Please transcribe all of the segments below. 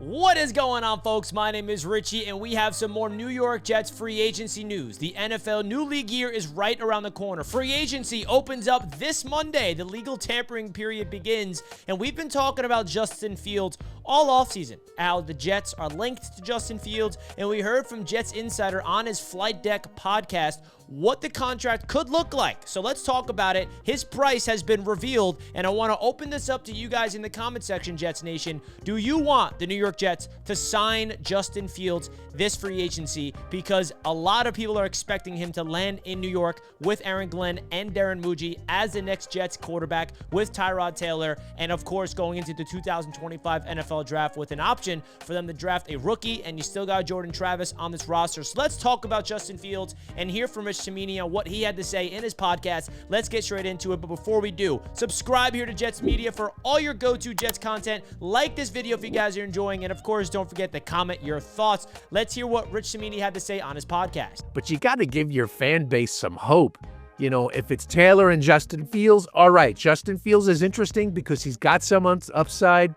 What is going on, folks? My name is Richie, and we have some more New York Jets free agency news. The NFL new league year is right around the corner. Free agency opens up this Monday. The legal tampering period begins, and we've been talking about Justin Fields all offseason, how the Jets are linked to Justin Fields, and we heard from Jets Insider on his Flight Deck podcast what the contract could look like. So let's talk about it. His price has been revealed, and I want to open this up to you guys in the comment section, Jets Nation. Do you want the New York Jets to sign Justin Fields this free agency? Because a lot of people are expecting him to land in New York with Aaron Glenn and Darren Muji as the next Jets quarterback, with Tyrod Taylor, and of course going into the 2025 NFL draft with an option for them to draft a rookie, and you still got Jordan Travis on this roster. So let's talk about Justin Fields and hear from Cimini on what he had to say in his podcast. Let's get straight into it, but before we do, subscribe here to Jets Media for all your go-to Jets content. Like this video if you guys are enjoying, and of course, don't forget to comment your thoughts. Let's hear what Rich Cimini had to say on his podcast. But you got to give your fan base some hope. You know, if it's Taylor and Justin Fields, all right, Justin Fields is interesting because he's got some upside.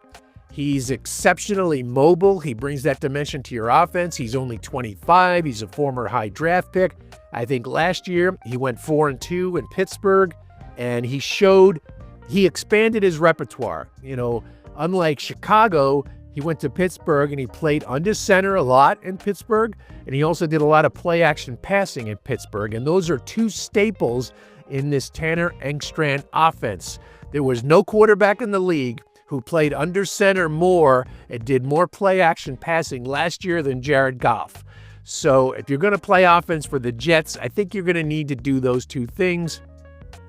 He's exceptionally mobile. He brings that dimension to your offense. He's only 25. He's a former high draft pick. I think last year he went 4-2 in Pittsburgh, and he expanded his repertoire. You know, unlike Chicago, he went to Pittsburgh and he played under center a lot in Pittsburgh, and he also did a lot of play action passing in Pittsburgh, and those are two staples in this Tanner Engstrand offense. There was no quarterback in the league who played under center more and did more play action passing last year than Jared Goff. So if you're going to play offense for the Jets, I think you're going to need to do those two things.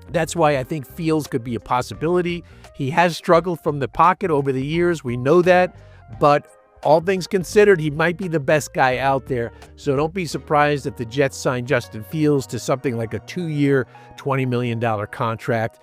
That's why I think Fields could be a possibility. He has struggled from the pocket over the years. We know that. But all things considered, he might be the best guy out there. So don't be surprised if the Jets sign Justin Fields to something like a 2-year, $20 million contract.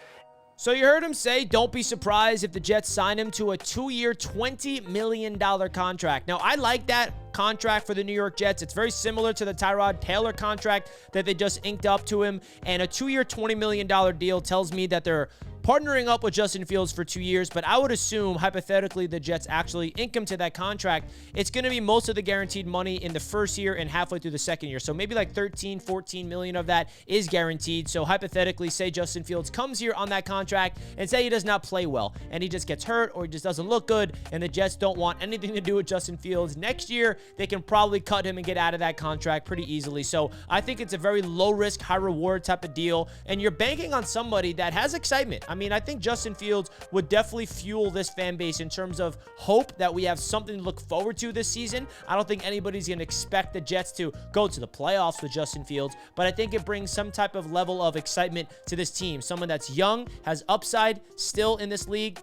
So you heard him say, don't be surprised if the Jets sign him to a 2-year, $20 million contract. Now, I like that contract for the New York Jets. It's very similar to the Tyrod Taylor contract that they just inked up to him. And a 2-year, $20 million deal tells me that they're partnering up with Justin Fields for 2 years, but I would assume, hypothetically, the Jets actually ink him to that contract. It's going to be most of the guaranteed money in the first year and halfway through the second year. So maybe like 13, 14 million of that is guaranteed. So hypothetically, say Justin Fields comes here on that contract and say he does not play well and he just gets hurt or he just doesn't look good, and the Jets don't want anything to do with Justin Fields. Next year, they can probably cut him and get out of that contract pretty easily. So I think it's a very low risk, high reward type of deal, and you're banking on somebody that has excitement. I mean, I think Justin Fields would definitely fuel this fan base in terms of hope that we have something to look forward to this season. I don't think anybody's going to expect the Jets to go to the playoffs with Justin Fields, but I think it brings some type of level of excitement to this team. Someone that's young, has upside still in this league,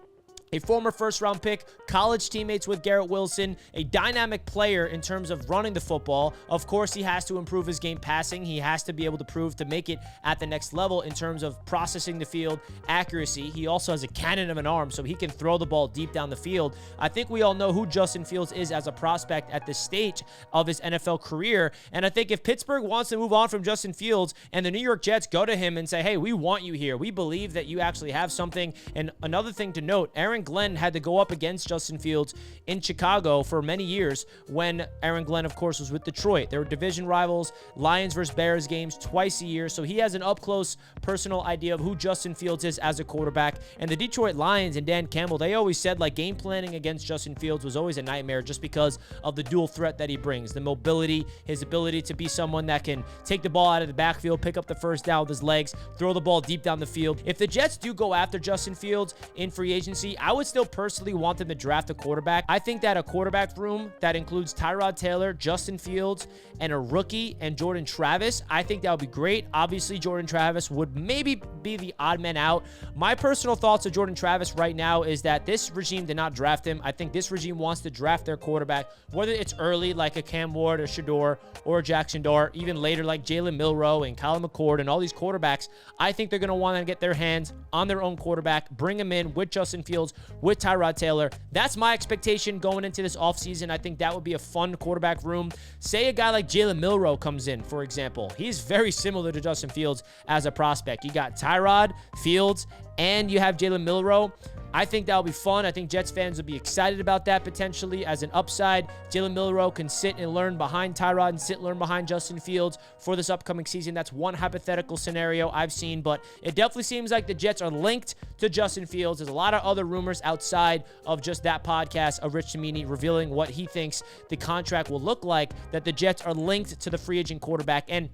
a former first-round pick, college teammates with Garrett Wilson, a dynamic player in terms of running the football. Of course, he has to improve his game passing. He has to be able to prove to make it at the next level in terms of processing the field, accuracy. He also has a cannon of an arm, so he can throw the ball deep down the field. I think we all know who Justin Fields is as a prospect at this stage of his NFL career, and I think if Pittsburgh wants to move on from Justin Fields and the New York Jets go to him and say, hey, we want you here. We believe that you actually have something. And another thing to note, Aaron Glenn had to go up against Justin Fields in Chicago for many years when Aaron Glenn, of course, was with Detroit. They were division rivals, Lions versus Bears games twice a year, so he has an up-close personal idea of who Justin Fields is as a quarterback. And the Detroit Lions and Dan Campbell, they always said, like, game planning against Justin Fields was always a nightmare just because of the dual threat that he brings, the mobility, his ability to be someone that can take the ball out of the backfield, pick up the first down with his legs, throw the ball deep down the field. If the Jets do go after Justin Fields in free agency, I would still personally want them to draft a quarterback. I think that a quarterback room that includes Tyrod Taylor, Justin Fields, and a rookie and Jordan Travis, I think that would be great. Obviously, Jordan Travis would maybe be the odd man out. My personal thoughts of Jordan Travis right now is that this regime did not draft him. I think this regime wants to draft their quarterback, whether it's early like a Cam Ward or Shador or Jackson Dart, even later like Jalen Milroe and Colin McCord and all these quarterbacks. I think they're going to want to get their hands on their own quarterback, bring him in with Justin Fields, with Tyrod Taylor. That's my expectation going into this offseason. I think that would be a fun quarterback room. Say a guy like Jalen Milroe comes in, for example. He's very similar to Justin Fields as a prospect. You got Tyrod, Fields, and you have Jalen Milroe. I think that'll be fun. I think Jets fans will be excited about that potentially as an upside. Jalen Milroe can sit and learn behind Tyrod and sit and learn behind Justin Fields for this upcoming season. That's one hypothetical scenario I've seen, but it definitely seems like the Jets are linked to Justin Fields. There's a lot of other rumors outside of just that podcast of Rich Cimini revealing what he thinks the contract will look like, that the Jets are linked to the free agent quarterback. And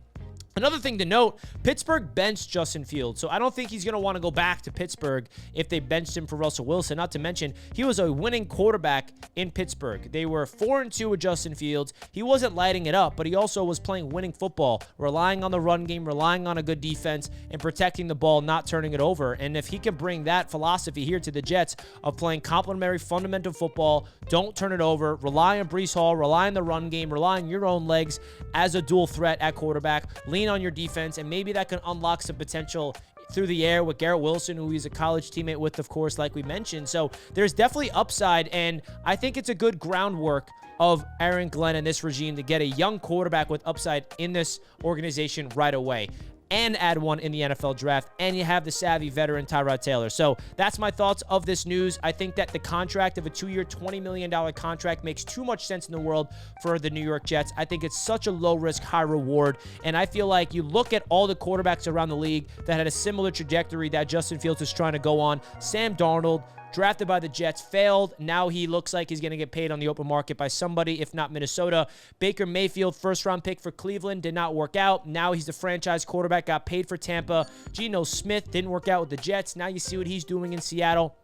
another thing to note, Pittsburgh benched Justin Fields, so I don't think he's going to want to go back to Pittsburgh if they benched him for Russell Wilson. Not to mention, he was a winning quarterback in Pittsburgh. They were 4-2 with Justin Fields. He wasn't lighting it up, but he also was playing winning football, relying on the run game, relying on a good defense, and protecting the ball, not turning it over. And if he can bring that philosophy here to the Jets of playing complementary, fundamental football, don't turn it over, rely on Breece Hall, rely on the run game, rely on your own legs as a dual threat at quarterback, lean on your defense, and maybe that can unlock some potential through the air with Garrett Wilson, who he's a college teammate with, of course, like we mentioned. So there's definitely upside, and I think it's a good groundwork of Aaron Glenn and this regime to get a young quarterback with upside in this organization right away, and add one in the NFL draft, and you have the savvy veteran Tyrod Taylor. So that's my thoughts of this news. I think that the contract of a 2-year, $20 million contract makes too much sense in the world for the New York Jets. I think it's such a low-risk, high-reward, and I feel like you look at all the quarterbacks around the league that had a similar trajectory that Justin Fields is trying to go on. Sam Darnold, drafted by the Jets, failed. Now he looks like he's going to get paid on the open market by somebody, if not Minnesota. Baker Mayfield, first-round pick for Cleveland, did not work out. Now he's the franchise quarterback, got paid for Tampa. Geno Smith didn't work out with the Jets. Now you see what he's doing in Seattle.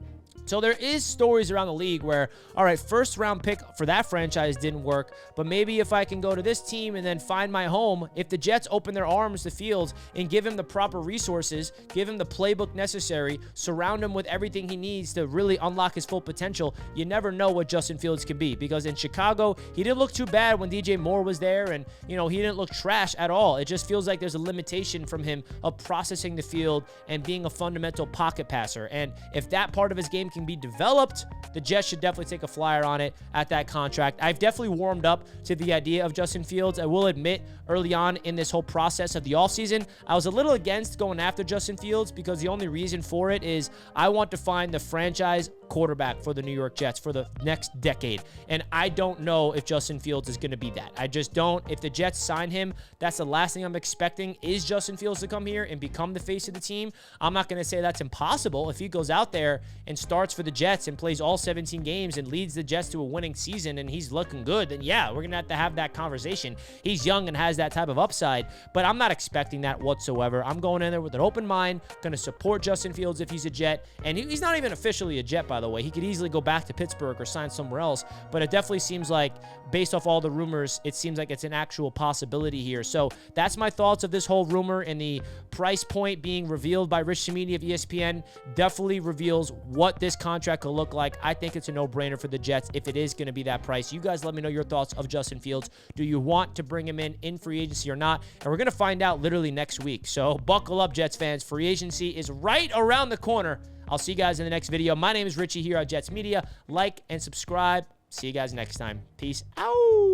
So there is stories around the league where, all right, first-round pick for that franchise didn't work, but maybe if I can go to this team and then find my home, if the Jets open their arms to Fields and give him the proper resources, give him the playbook necessary, surround him with everything he needs to really unlock his full potential, you never know what Justin Fields can be. Because in Chicago, he didn't look too bad when DJ Moore was there, and, you know, he didn't look trash at all. It just feels like there's a limitation from him of processing the field and being a fundamental pocket passer. And if that part of his game can be developed, the Jets should definitely take a flyer on it at that contract. I've definitely warmed up to the idea of Justin Fields. I will admit, early on in this whole process of the offseason, I was a little against going after Justin Fields because the only reason for it is I want to find the franchise quarterback for the New York Jets for the next decade. And I don't know if Justin Fields is going to be that. I just don't. If the Jets sign him, that's the last thing I'm expecting is Justin Fields to come here and become the face of the team. I'm not going to say that's impossible. If he goes out there and starts for the Jets and plays all 17 games and leads the Jets to a winning season and he's looking good, then yeah, we're going to have that conversation. He's young and has that type of upside, but I'm not expecting that whatsoever. I'm going in there with an open mind, going to support Justin Fields if he's a Jet, and he's not even officially a Jet, by the way. He could easily go back to Pittsburgh or sign somewhere else, but it definitely seems like, based off all the rumors, it seems like it's an actual possibility here. So that's my thoughts of this whole rumor, and the price point being revealed by Rich Cimini of ESPN definitely reveals what this contract will look like. I think it's a no-brainer for the Jets if it is going to be that price. You guys let me know your thoughts of Justin Fields. Do you want to bring him in free agency or not? And we're going to find out literally next week. So buckle up, Jets fans. Free agency is right around the corner. I'll see you guys in the next video. My name is Richie here at Jets Media. Like and subscribe. See you guys next time. Peace out.